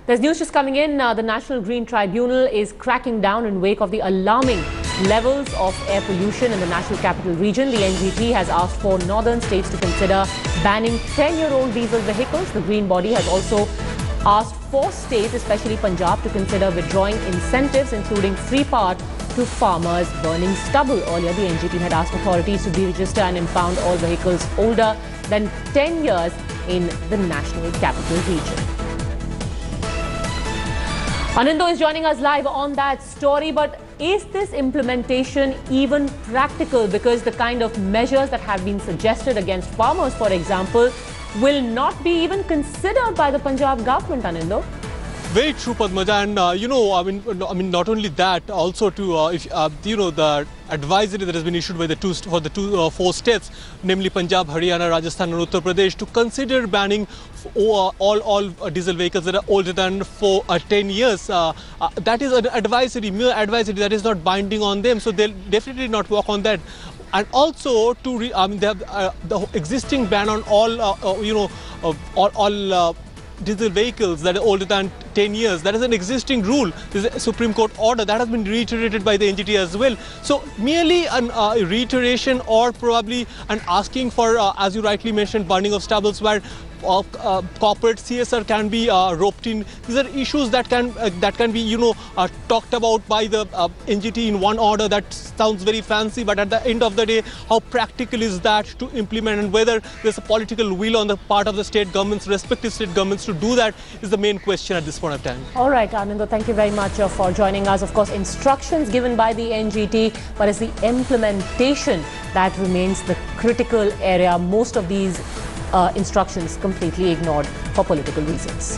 There's news just coming in. The National Green Tribunal is cracking down in wake of the alarming levels of air pollution in the National Capital Region. The NGT has asked for northern states to consider banning 10-year-old diesel vehicles. The Green body has also asked 4 states, especially Punjab, to consider withdrawing incentives, including free power to farmers burning stubble. Earlier, the NGT had asked authorities to deregister and impound all vehicles older than 10 years in the National Capital Region. Anindo is joining us live on that story, but is this implementation even practical? Because the kind of measures that have been suggested against farmers, for example, will not be even considered by the Punjab government, Anindo. Very true, Padmaja, and I mean, not only that, also to the advisory that has been issued by the 4 states, namely Punjab, Haryana, Rajasthan, and Uttar Pradesh, to consider banning all diesel vehicles that are older than 10 years. That is an advisory, mere advisory. That is not binding on them, so they'll definitely not work on that. And also they have the existing ban on all diesel vehicles that are older than 10 years. That is an existing rule. This is a Supreme Court order that has been reiterated by the NGT as well. So merely a reiteration or probably an asking for, as you rightly mentioned, burning of stubbles where corporate CSR can be roped in. These are issues that can be talked about by the NGT in one order. That sounds very fancy, but at the end of the day, how practical is that to implement, and whether there's a political will on the part of the state governments, respective state governments, to do that is the main question at this point of time. All right, Anindo, thank you very much for joining us. Of course, instructions given by the NGT, but it's the implementation that remains the critical area. Most of these instructions completely ignored for political reasons.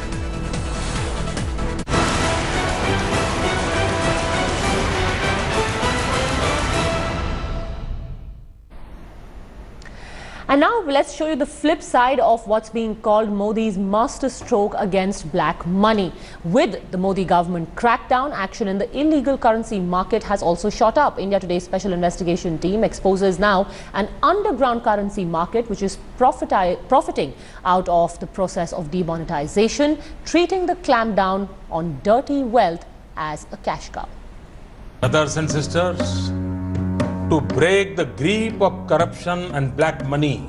And now let's show you the flip side of what's being called Modi's masterstroke against black money. With the Modi government crackdown, action in the illegal currency market has also shot up. India Today's special investigation team exposes now an underground currency market which is profiting out of the process of demonetization, treating the clampdown on dirty wealth as a cash cow. Brothers and sisters, to break the grip of corruption and black money,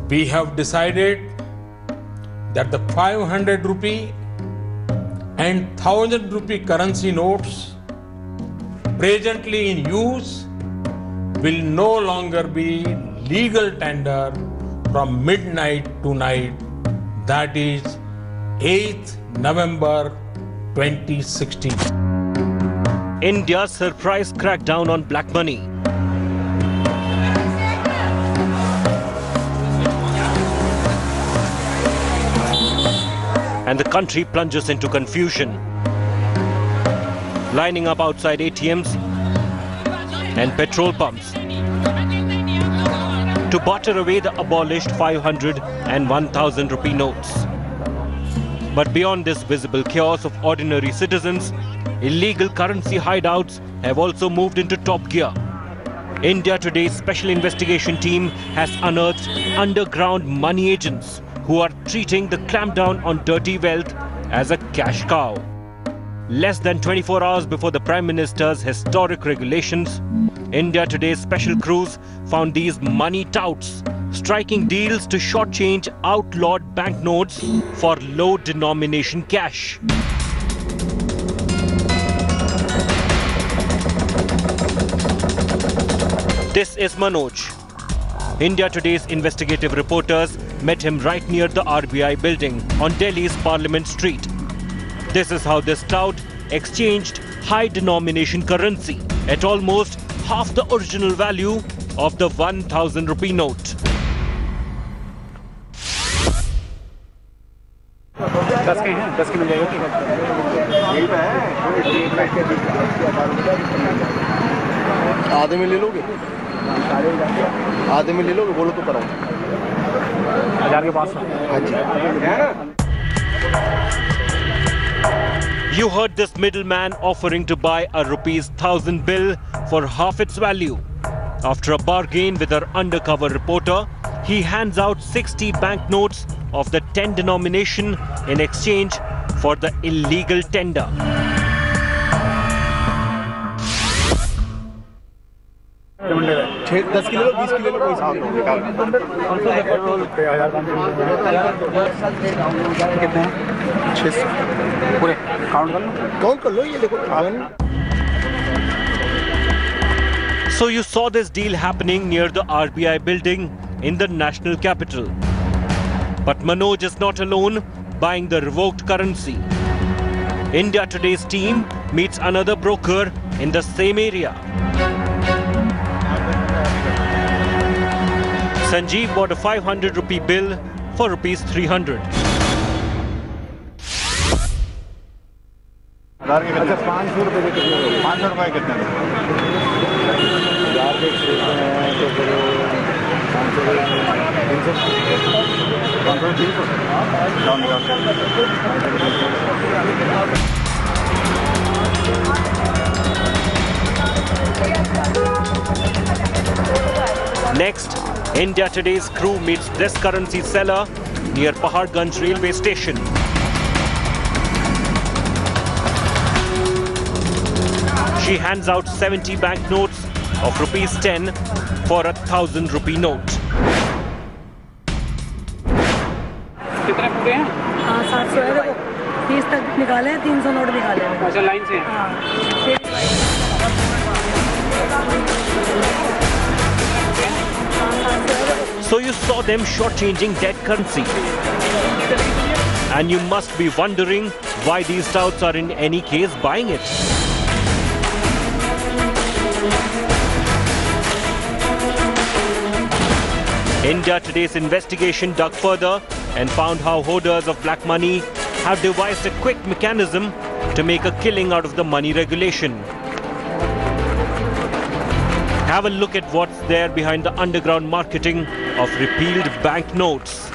we have decided that the 500 rupee and 1000 rupee currency notes presently in use will no longer be legal tender from midnight to night, that is 8th November 2016. India's surprise crackdown on black money. And the country plunges into confusion. Lining up outside ATMs and petrol pumps to barter away the abolished 500 and 1000 rupee notes. But beyond this visible chaos of ordinary citizens, illegal currency hideouts have also moved into top gear. India Today's special investigation team has unearthed underground money agents who are treating the clampdown on dirty wealth as a cash cow. Less than 24 hours before the Prime Minister's historic regulations, India Today's special crews found these money touts striking deals to shortchange outlawed banknotes for low denomination cash. This is Manoj. India Today's investigative reporters met him right near the RBI building on Delhi's Parliament Street. This is how this tout exchanged high denomination currency at almost half the original value of the 1000 rupee note. आदमी ले लोगे बोलो तो कराऊं 1000 के पास हाँ जी। You heard this middleman offering to buy a ₹1000 bill for half its value. After a bargain with our undercover reporter, he hands out 60 banknotes of the 10 denomination in exchange for the illegal tender. दस kilo 20 kilo कोई कितने हैं 600 पूरे count कर लो ये देखो। So you saw this deal happening near the RBI building in the national capital. But Manoj is not alone buying the revoked currency. India Today's team meets another broker in the same area. Sanjeev bought a 500 rupee bill for rupees 300. अच्छा 500 रुपए कितने 500 रुपए कितने Next, India Today's crew meets this currency seller near Paharganj railway station. She hands out 70 banknotes of rupees 10 for a 1,000 rupee note. कितने पूरे हैं? 700 है देखो 30 तक निकाले 300 नोट निकाले अच्छा लाइन से So you saw them shortchanging dead currency. And you must be wondering why these touts are in any case buying it. India Today's investigation dug further and found how hoarders of black money have devised a quick mechanism to make a killing out of the money regulation. Have a look at what's there behind the underground marketing of repealed banknotes.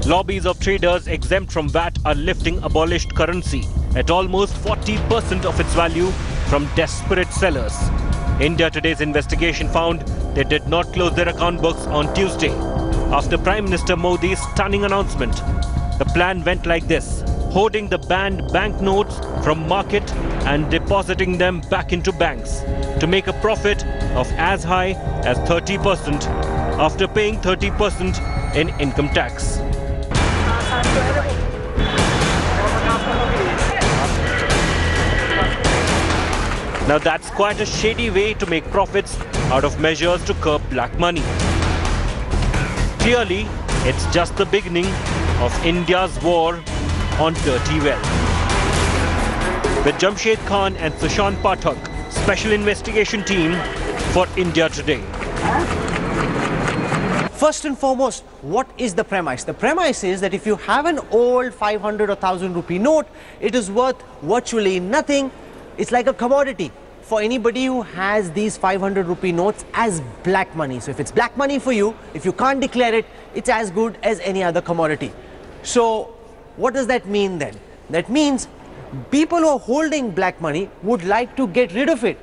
Lobbies of traders exempt from VAT are lifting abolished currency at almost 40% of its value from desperate sellers. India Today's investigation found they did not close their account books on Tuesday after Prime Minister Modi's stunning announcement. The plan went like this: hoarding the banned banknotes from market and depositing them back into banks to make a profit of as high as 30% after paying 30% in income tax. Now that's quite a shady way to make profits out of measures to curb black money. Clearly, it's just the beginning of India's war on dirty wealth. With Jamshed Khan and Sushant Pathak, Special Investigation Team for India Today. First and foremost, what is the premise? The premise is that if you have an old 500 or 1000 rupee note, it is worth virtually nothing. It's like a commodity for anybody who has these 500 rupee notes as black money. So if it's black money for you, if you can't declare it, it's as good as any other commodity. So what does that mean then? That means people who are holding black money would like to get rid of it.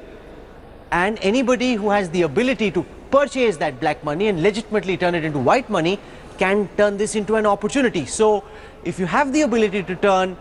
And anybody who has the ability to purchase that black money and legitimately turn it into white money can turn this into an opportunity. So if you have the ability to turn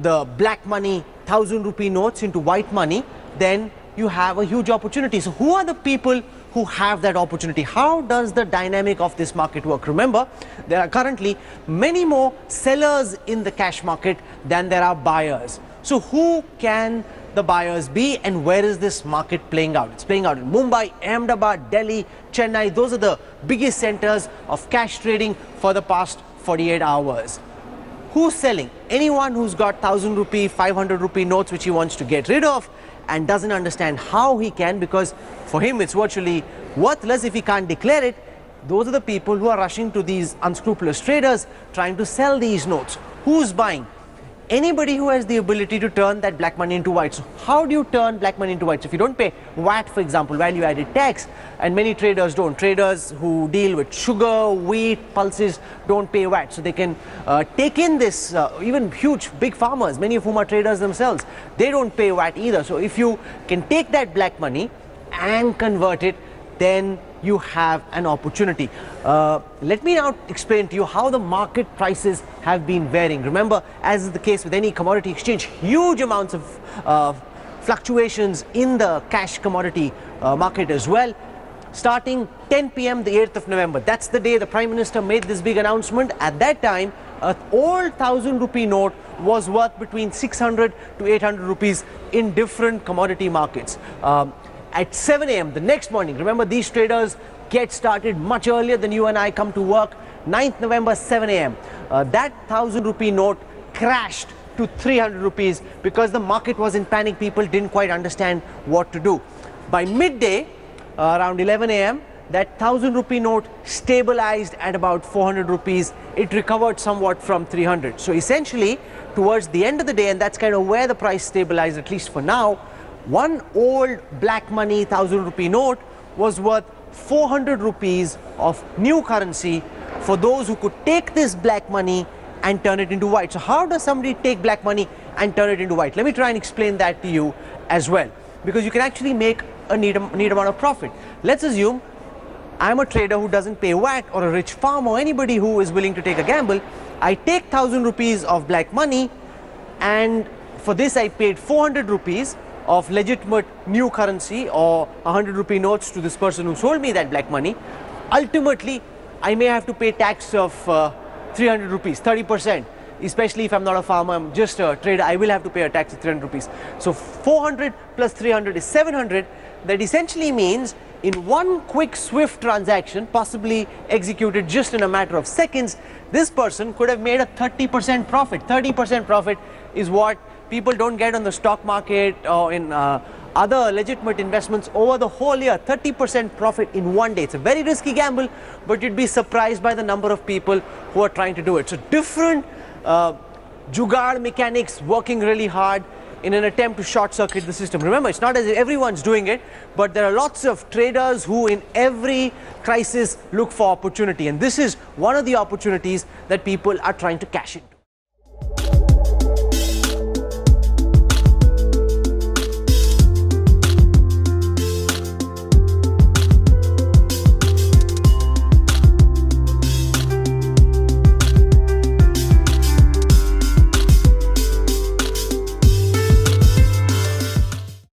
the black money 1000 rupee notes into white money, then you have a huge opportunity. So who are the people who have that opportunity? How does the dynamic of this market work? Remember, there are currently many more sellers in the cash market than there are buyers. So who can the buyers be, and where is this market playing out? It's playing out in Mumbai, Ahmedabad, Delhi, Chennai. Those are the biggest centers of cash trading for the past 48 hours. Who's selling? Anyone who's got 1000 rupee, 500 rupee notes which he wants to get rid of and doesn't understand how he can, because for him it's virtually worthless if he can't declare it. Those are the people who are rushing to these unscrupulous traders trying to sell these notes. Who's buying? anybody who has the ability to turn that black money into white. So how do you turn black money into white? So if you don't pay VAT, for example, value added tax, and many traders don't. Traders who deal with sugar, wheat, pulses don't pay VAT. So they can take in this, even huge, big farmers, many of whom are traders themselves, they don't pay VAT either. So if you can take that black money and convert it, then you have an opportunity. Let me now explain to you how the market prices have been varying. Remember, as is the case with any commodity exchange, huge amounts of fluctuations in the cash commodity market as well. Starting 10 p.m. the 8th of November, that's the day the Prime Minister made this big announcement. At that time, an old 1,000 rupee note was worth between 600 to 800 rupees in different commodity markets. At 7 a.m. the next morning, remember these traders get started much earlier than you and I come to work, 9th November, 7 a.m. That 1,000 rupee note crashed to 300 rupees because the market was in panic. People didn't quite understand what to do. By midday, around 11 a.m., that 1,000 rupee note stabilized at about 400 rupees. It recovered somewhat from 300. So essentially, towards the end of the day, and that's kind of where the price stabilized, at least for now, one old black money 1,000 rupee note was worth 400 rupees of new currency for those who could take this black money and turn it into white. So how does somebody take black money and turn it into white? Let me try and explain that to you as well, because you can actually make a neat amount of profit. Let's assume I'm a trader who doesn't pay VAT, or a rich farmer, or anybody who is willing to take a gamble. I take 1,000 rupees of black money, and for this I paid 400 rupees of legitimate new currency or 100 rupee notes to this person who sold me that black money. Ultimately, I may have to pay tax of 300 rupees, 30%. Especially if I'm not a farmer, I'm just a trader, I will have to pay a tax of 300 rupees. So 400 plus 300 is 700. That essentially means in one quick, swift transaction, possibly executed just in a matter of seconds, this person could have made a 30% profit. 30% profit is what people don't get on the stock market or in other legitimate investments over the whole year. 30% profit in one day. It's a very risky gamble, but you'd be surprised by the number of people who are trying to do it. So different jugaad mechanics working really hard in an attempt to short circuit the system. Remember, it's not as if everyone's doing it, but there are lots of traders who in every crisis look for opportunity, and this is one of the opportunities that people are trying to cash into.